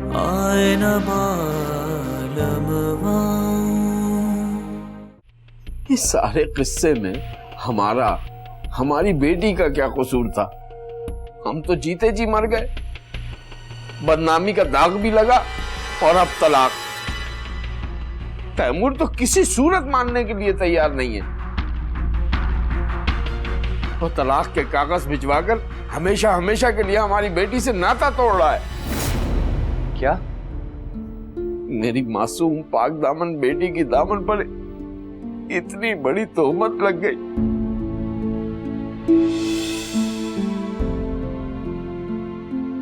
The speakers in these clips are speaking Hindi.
आए न मालूम। इस सारे किस्से में हमारी बेटी का क्या कसूर था? हम तो जीते जी मर गए, बदनामी का दाग भी लगा और अब तलाक। तैमूर तो किसी सूरत मानने के लिए तैयार नहीं है। वो तलाक के कागज भिजवाकर हमेशा हमेशा के लिए हमारी बेटी से नाता तोड़ रहा है। क्या? मेरी मासूम पाक दामन बेटी की दामन पर इतनी बड़ी तोहमत लग गई।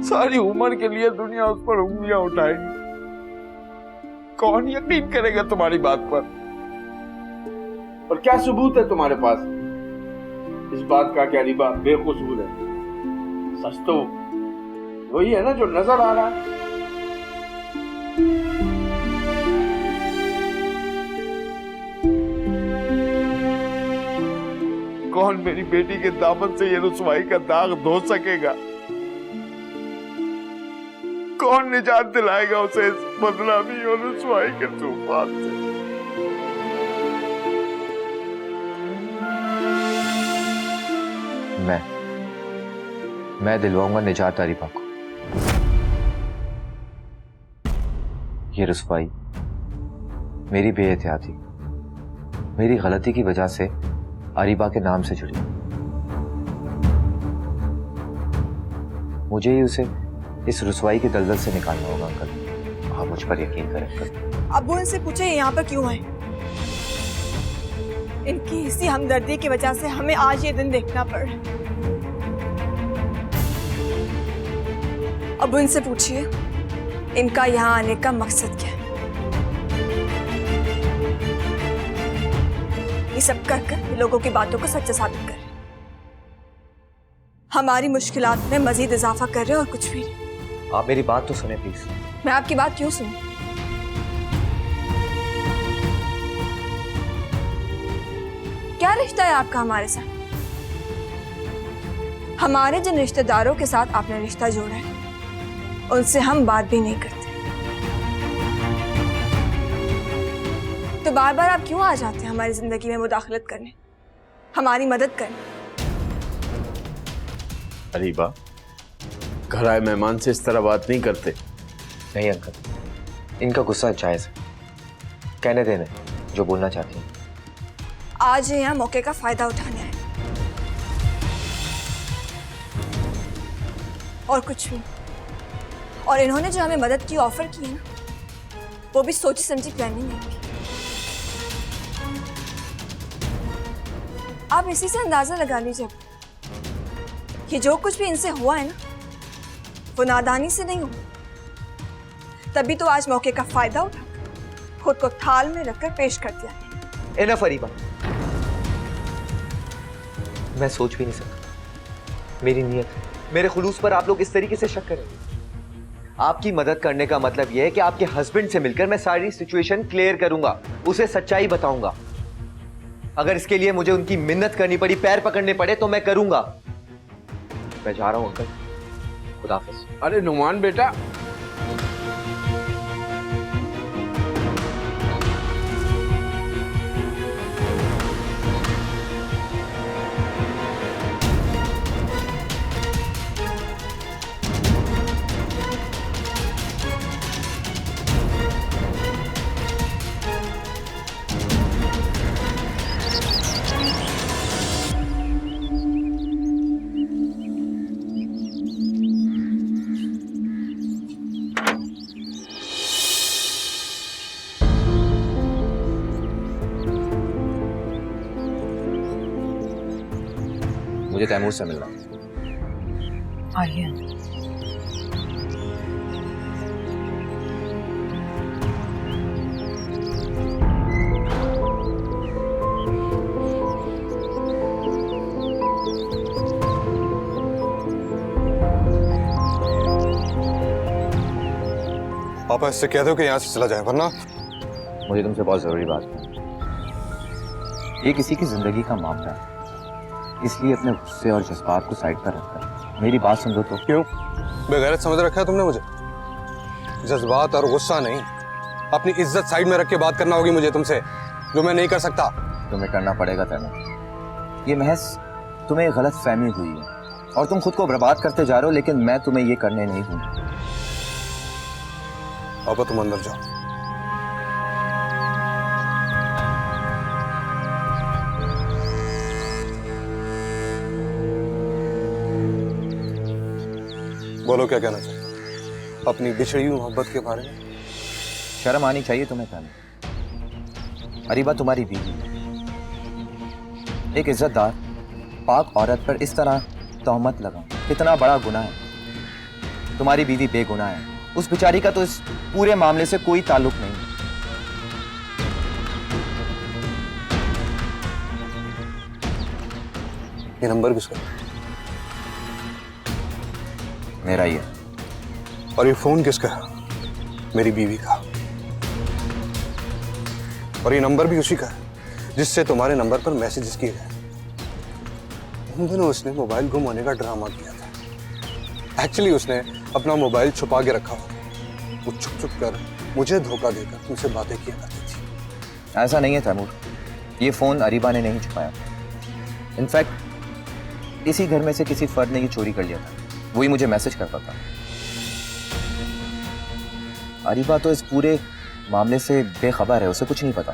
सारी उम्र के लिए दुनिया उस पर उंगलियां उठाएगी। कौन यकीन करेगा तुम्हारी बात पर? और क्या सबूत है तुम्हारे पास इस बात का कि अरीबा बेकसूर है? सच तो वही है ना जो नजर आ रहा है। कौन मेरी बेटी के दामन से ये रुसवाई का दाग धो सकेगा? कौन निजात दिलाएगा उसे इस बदनामी और रुसवाई के तूफान से? मैं दिलवाऊंगा निजात अरीबा को। ये रुसवाई मेरी बेएहतियाती, मेरी गलती की वजह से अरीबा के नाम से जुड़ी। मुझे ही उसे इस रुसवाई की दलदल से निकालना होगा अंकल। आप मुझ पर यकीन करें अंकल। अब वो इनसे पूछे यहाँ पर क्यों है? इनकी इसी हमदर्दी की वजह से हमें आज ये दिन देखना पड़ रहा है। अब इनसे पूछिए इनका यहाँ आने का मकसद क्या है। ये सब कर लोगों की बातों को सच्चा साबित कर, हमारी मुश्किलात में मजीद इजाफा कर रहे और कुछ भी नहीं। आप मेरी बात तो सुने प्लीज। मैं आपकी बात क्यों सुनूं? क्या रिश्ता है आपका हमारे साथ? हमारे जिन रिश्तेदारों के साथ आपने रिश्ता जोड़ा है उनसे हम बात भी नहीं करते, तो बार बार आप क्यों आ जाते हैं हमारी जिंदगी में मुदाखलत करने, हमारी मदद करने? अरीबा, घर आए मेहमान से इस तरह बात नहीं करते। नहीं अंकल, इनका गुस्सा जायज है, कहने देने जो बोलना चाहती हैं। आज यहाँ मौके का फायदा उठाने आए और कुछ भी। और इन्होंने जो हमें मदद की ऑफर की है ना, वो भी सोची समझी प्लानिंग है। आप इसी से अंदाजा लगा लीजिए कि जो कुछ भी इनसे हुआ है ना, वो नादानी से नहीं हुआ। तभी तो आज मौके का फायदा उठाकर खुद को थाल में रखकर पेश कर दिया। इनफ अरीबा, मैं सोच भी नहीं सकता मेरी नीयत, मेरे खुलूस पर आप लोग इस तरीके से शक करेंगे। आपकी मदद करने का मतलब यह है कि आपके हस्बैंड से मिलकर मैं सारी सिचुएशन क्लियर करूंगा, उसे सच्चाई बताऊंगा। अगर इसके लिए मुझे उनकी मिन्नत करनी पड़ी, पैर पकड़ने पड़े, तो मैं करूंगा। मैं जा रहा हूं अंकल, खुदा हाफिज। अरे नुमान बेटा, मुझे तैमूर से मिलना। आइए। पापा इससे कह दो कि यहाँ से चला जाए, वरना मुझे तुमसे बहुत जरूरी बात है। ये किसी की जिंदगी का मामला है, इसलिए अपने गुस्से और जज्बात को साइड पर रखकर मेरी बात समझो तो। क्यों बेगैरत समझ रखा है तुमने मुझे? जज्बात और गुस्सा नहीं, अपनी इज्जत साइड में रख के बात करना होगी मुझे तुमसे, जो मैं नहीं कर सकता। तुम्हें करना पड़ेगा तैमूर। ये महज तुम्हें गलत फहमी हुई है और तुम खुद को बर्बाद करते जा रहे हो, लेकिन मैं तुम्हें ये करने नहीं दूंगा। पापा तुम अंदर जाओ। बोलो क्या कहना चाहते हो अपनी बिछड़ी हुई मोहब्बत के बारे में? शर्म आनी चाहिए तुम्हें तैमूर। अरीबा तुम्हारी बीवी है, एक इज्जतदार पाक औरत पर इस तरह तहमत लगा कितना बड़ा गुनाह है। तुम्हारी बीवी बेगुनाह है, उस बेचारी का तो इस पूरे मामले से कोई ताल्लुक नहीं है। ये नंबर किसका? मेरा ही है। और ये फोन किसका है? मेरी बीवी का। और ये नंबर भी उसी का है जिससे तुम्हारे नंबर पर मैसेजेस किए गए। उन दिनों उसने मोबाइल गुम होने का ड्रामा किया था। एक्चुअली उसने अपना मोबाइल छुपा के रखा हुआ। वो छुप छुप कर मुझे धोखा देकर तुमसे बातें किया करती थी। ऐसा नहीं है तैमूर, ये फोन अरीबा ने नहीं छुपाया। इनफैक्ट इसी घर में से किसी फर्द ने ये चोरी कर लिया था, वही मुझे मैसेज करता था। अरीबा तो इस पूरे मामले से बेखबर है, उसे कुछ नहीं पता।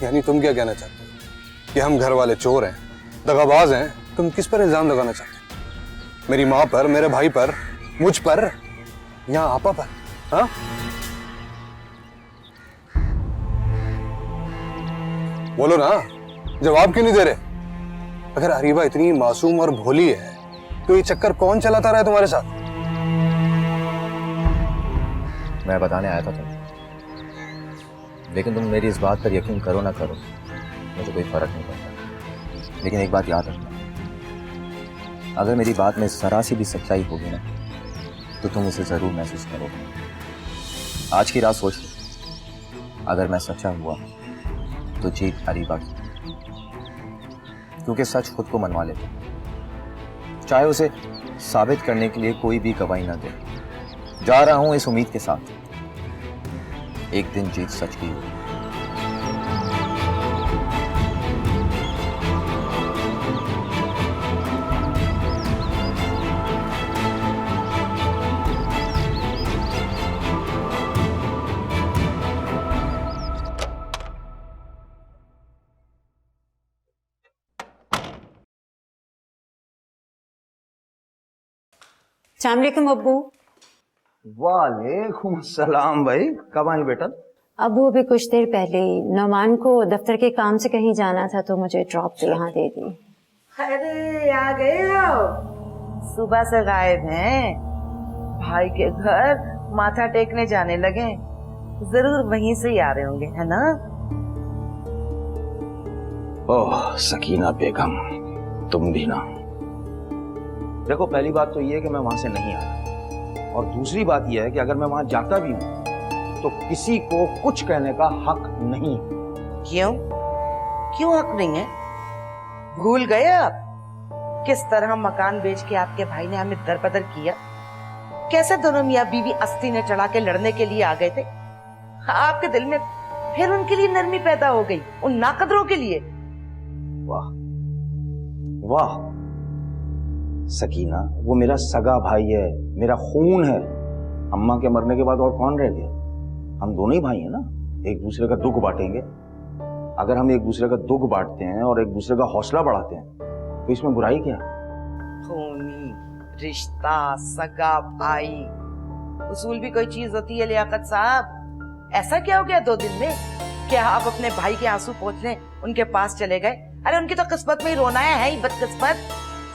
यानी तुम क्या कहना चाहते हो कि हम घर वाले चोर हैं, दगाबाज हैं? तुम किस पर इल्जाम लगाना चाहते हो? मेरी माँ पर, मेरे भाई पर, मुझ पर, या आपा पर? हाँ? बोलो ना, जवाब क्यों नहीं दे रहे? अगर अरीबा इतनी मासूम और भोली है तो ये चक्कर कौन चलाता रहा है तुम्हारे साथ? मैं बताने आया था तुम्हें, लेकिन तुम मेरी इस बात पर यकीन करो ना करो, मुझे कोई फर्क नहीं पड़ता। लेकिन एक बात याद रखना, अगर मेरी बात में जरा सी भी सच्चाई होगी ना, तो तुम उसे जरूर महसूस करोगे। आज की रात सोच लो, अगर मैं सच्चा हुआ तो जीत अरीबा की, क्योंकि सच खुद को मनवा लेता, चाहे उसे साबित करने के लिए कोई भी गवाही ना दे। जा रहा हूं इस उम्मीद के साथ, एक दिन जीत सच की होगी। अस्सलामुअलैकुम अब्बू। वालेकुम सलाम भाई, कब आई बेटा? अब्बू अभी कुछ देर पहले ही नौमान को दफ्तर के काम से कहीं जाना था तो मुझे ड्रॉप तो यहाँ दे दी। अरे आ गए हो, सुबह से गायब हैं। भाई के घर माथा टेकने जाने लगे, जरूर वहीं से ही आ रहे होंगे, है ना? ओह सकीना बेगम, तुम भी ना। देखो पहली बात तो ये है कि मैं वहां से नहीं आया, और दूसरी बात ये है कि अगर मैं वहां जाता भी हूं तो किसी को कुछ कहने का हक नहीं है। क्यों क्यों हक नहीं है? भूल गए आप किस तरह मकान बेच के आपके भाई ने हमें दरबदर किया? कैसे दोनों मियां बीवी अस्ती ने चढ़ा के लड़ने के लिए आ गए थे। आपके दिल में फिर उनके लिए नरमी पैदा हो गई, उन नाकदरों के लिए। वाह वाह सकीना, वो मेरा सगा भाई है, मेरा खून है। अम्मा के मरने के बाद और कौन रह गया? हम दोनों ही भाई हैं ना, एक दूसरे का दुख बांटेंगे। अगर हम एक दूसरे का दुख बांटते हैं और एक दूसरे का हौसला बढ़ाते हैं तो इसमें बुराई क्या है? खूनी रिश्ता, सगा भाई, उसूल भी कोई चीज होती है लियाकत साहब। ऐसा क्या हो गया 2 दिन में? क्या आप अपने भाई के आंसू पोंछने उनके पास चले गए? अरे उनकी तो किस्मत में ही रोना है ही बदकिस्मत।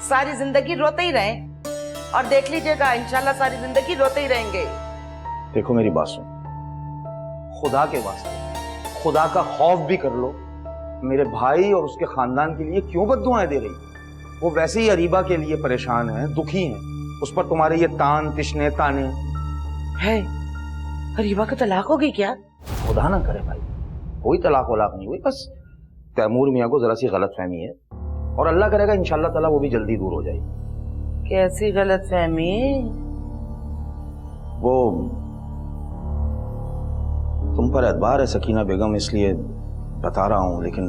सारी जिंदगी रोते ही रहे, और देख लीजिएगा इंशाल्लाह सारी जिंदगी रोते ही रहेंगे। देखो मेरी बात सुन, खुदा के वास्ते खुदा का खौफ भी कर लो। मेरे भाई और उसके खानदान के लिए क्यों बद्दुआएं दे रही? वो वैसे ही अरीबा के लिए परेशान है, दुखी है, उस पर तुम्हारे ये तान तिश्ने ताने है। अरीबा का तलाक हो गई क्या? खुदा ना करे भाई, कोई तलाक वलाक नहीं हुई, बस तैमूर मियाँ को जरा सी गलतफहमी है, और अल्लाह करेगा इंशाल्लाह ताला वो भी जल्दी दूर हो जाएगी। कैसी गलतफहमी? वो पर एतबार है सकीना बेगम, इसलिए बता रहा हूँ, लेकिन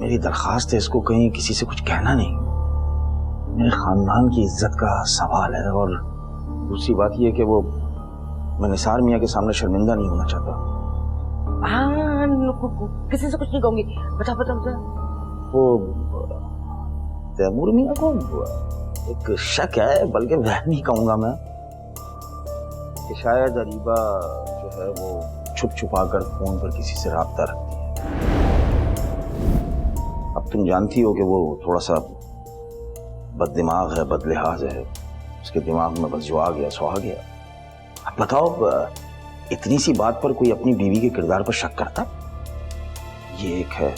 मेरी दरखास्त है इसको कहीं किसी से कुछ कहना नहीं। मेरे खानदान की इज्जत का सवाल है, और दूसरी बात यह कि वो मैं निसार मियाँ के सामने शर्मिंदा नहीं होना चाहता। हाँ, किसी से कुछ नहीं कहूंगी। बता बता बता। वो तैमूर मियाँ को एक शक है, बल्कि वह नहीं कहूंगा मैं, कि शायद अरीबा जो है वो छुप छुपा कर फोन पर किसी से राब्ता रखती है। अब तुम जानती हो कि वो थोड़ा सा बददिमाग है, बदलिहाज है, उसके दिमाग में बस जो आ गया सो आ गया। अब बताओ, इतनी सी बात पर कोई अपनी बीवी के किरदार पर शक करता? ये एक है।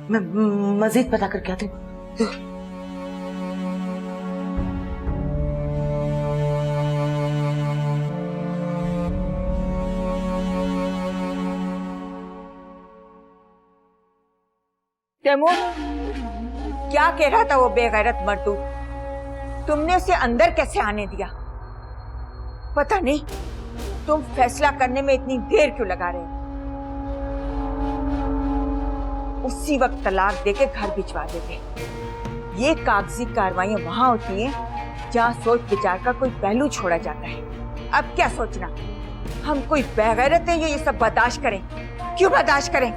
मैं मजीद पता करके आती हूँ। तैमूर, क्या कह रहा था वो बेगैरत मर्दूद? तुमने उसे अंदर कैसे आने दिया? पता नहीं तुम फैसला करने में इतनी देर क्यों लगा रहे हो? उसी वक्त तलाक देके घर भिजवा देते। ये कागजी कार्रवाइयां वहां होती हैं जहां सोच विचार का कोई पहलू छोड़ा जाता है। अब क्या सोचना हम कोई बेगैरत हैं जो ये सब बर्दाश्त करें? क्यों बर्दाश्त करें?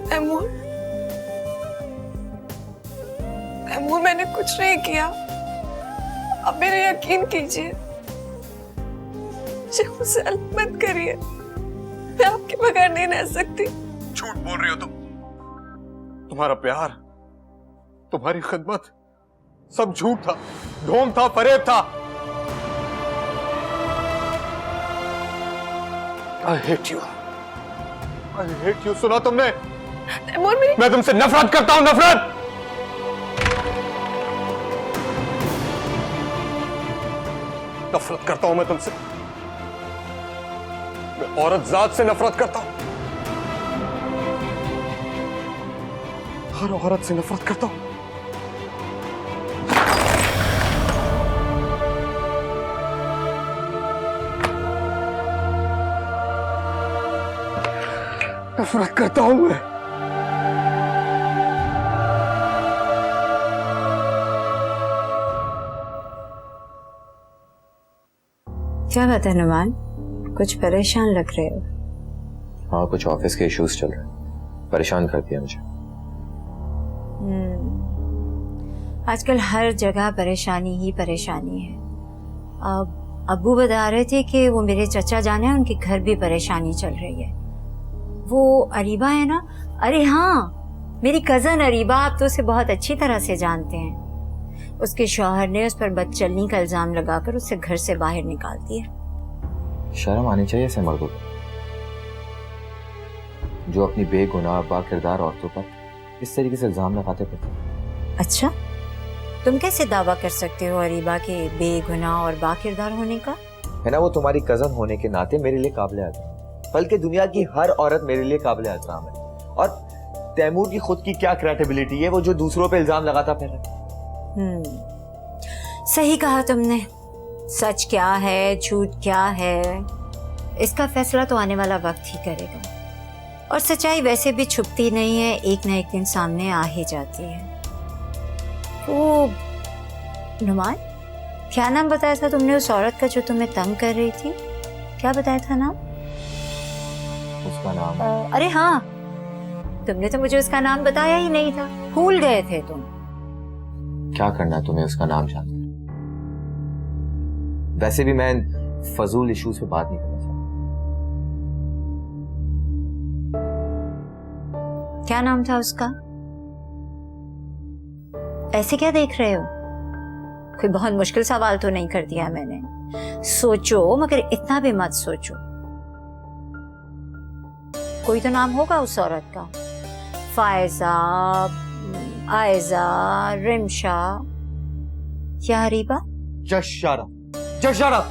तैमूर, तैमूर, मैंने कुछ नहीं किया। अब मेरा यकीन कीजिए, मुझे मुझसे अलग मत करिए। मैं आपके बगैर नहीं रह सकती। झूठ बोल रही हो तुम। तुम्हारा प्यार, तुम्हारी खिदमत सब झूठ था, ढोंग था, फरेब था। I hate you. I hate you. सुना तुमने? तैमूर, मैं तुमसे नफरत करता हूं, नफरत। नफरत करता हूं मैं तुमसे। मैं औरत जात से नफरत करता हूं। हर औरत से नफरत करता हूं। नफरत करता हूं मैं। क्या बात है नुमान, कुछ परेशान लग रहे हो? हाँ, कुछ ऑफिस के इश्यूज चल रहे हैं, परेशान कर दिया मुझे। आजकल हर जगह परेशानी ही परेशानी है। अब अब्बू बता रहे थे कि वो मेरे चचा जान है, उनके घर भी परेशानी चल रही है। वो अरीबा है ना? अरे हाँ, मेरी कजन अरीबा, आप तो उसे बहुत अच्छी तरह से जानते हैं। उसके शौहर ने उस पर बदचलनी का इल्जाम लगाकर उसे घर से बाहर निकाल दिया। शर्म आनी चाहिए ऐसे मर्दों को, जो अपनी बेगुनाह बाकिरदार औरतों पर इस तरीके से इल्जाम लगाते फिरते। अच्छा, तुम कैसे दावा कर सकते हो अरीबा के बेगुनाह और बाकिरदार होने का? है ना, वो तुम्हारी कजन होने के नाते मेरे लिए काबिल एहतराम, बल्कि दुनिया की हर औरत मेरे लिए काबिल एहतराम है। और तैमूर की खुद की क्या क्रेडिबिलिटी है, वो जो दूसरों पे इल्जाम लगाता फिर रहा है। सही कहा तुमने। सच क्या है, झूठ क्या है, इसका फैसला तो आने वाला वक्त ही करेगा। और सच्चाई वैसे भी छुपती नहीं है, एक ना एक दिन सामने आ ही जाती है। वो नुमान, क्या नाम बताया था तुमने उस औरत का जो तुम्हें तंग कर रही थी? क्या बताया था नाम? उसका नाम अरे हाँ, तुमने तो मुझे उसका नाम बताया ही नहीं था, भूल गए थे तुम। क्या करना है तुम्हें उसका नाम जानकर? वैसे भी मैं फजूल इश्यूज पे बात नहीं करना चाहता। क्या नाम था उसका? ऐसे क्या देख रहे हो? कोई बहुत मुश्किल सवाल तो नहीं कर दिया मैंने? सोचो, मगर इतना भी मत सोचो। कोई तो नाम होगा उस औरत का। फायजा, आयजा, रिमशा या हरीबा? जशारा।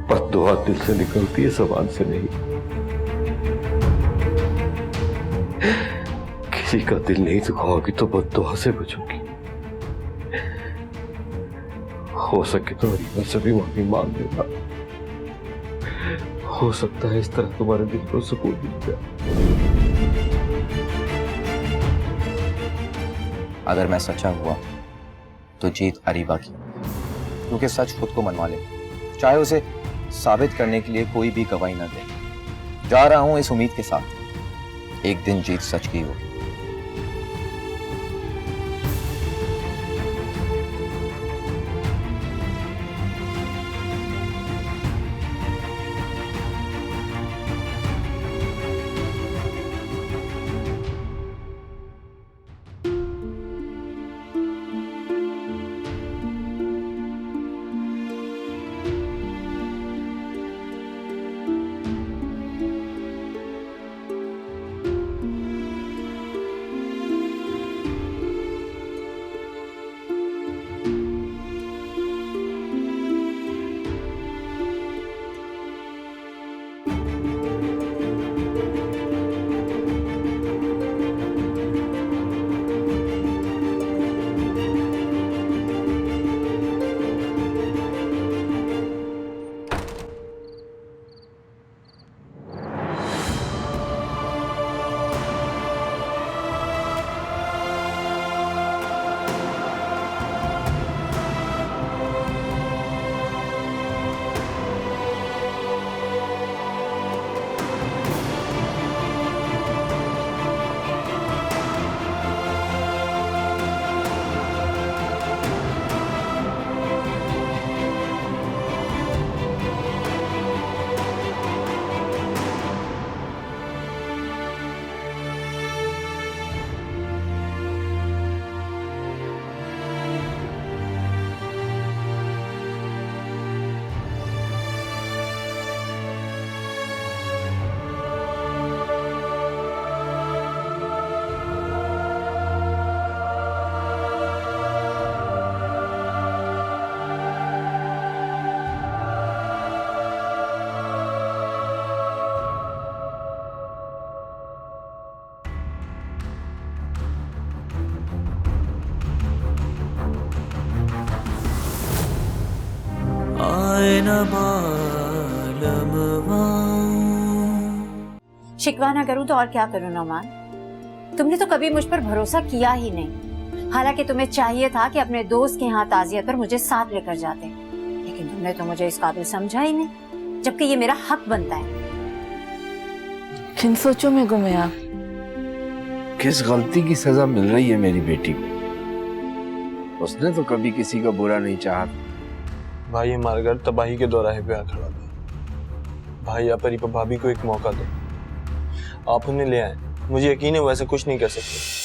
बद्दुआ दिल से निकलती है, जबान से नहीं। किसी का दिल नहीं दुखाओगी तो बद्दुआ से बचोगी। हो सके तो अरीबा से भी माफी मांग लेना। हो सकता है इस तरह तुम्हारे दिल को सुकून मिल जाए। अगर मैं सच्चा हुआ तो जीत अरीबा की, क्योंकि सच खुद को मनवा ले, चाहे उसे साबित करने के लिए कोई भी गवाही न दे। जा रहा हूं इस उम्मीद के साथ, एक दिन जीत सच की होगी। शिकवा ना करूं तो और क्या करूं नौमान? तुमने तो कभी मुझ पर भरोसा किया ही नहीं। हालांकि तुम्हें चाहिए था कि अपने दोस्त के यहाँ ताजियत पर मुझे साथ लेकर जाते, लेकिन तुमने तो मुझे इस काबिल समझा ही नहीं, जबकि ये मेरा हक बनता है। किन सोचों में गुमे आप? किस गलती की सजा मिल रही है मेरी बेटी को? उसने तो कभी किसी का बुरा नहीं चाहा। भाई हमारा घर तबाही के दौराहे पे आ खड़ा था। भाई आप अरीबा भाभी को एक मौका दो, आप उन्हें ले आए। मुझे यकीन है वो ऐसा कुछ नहीं कर सकते।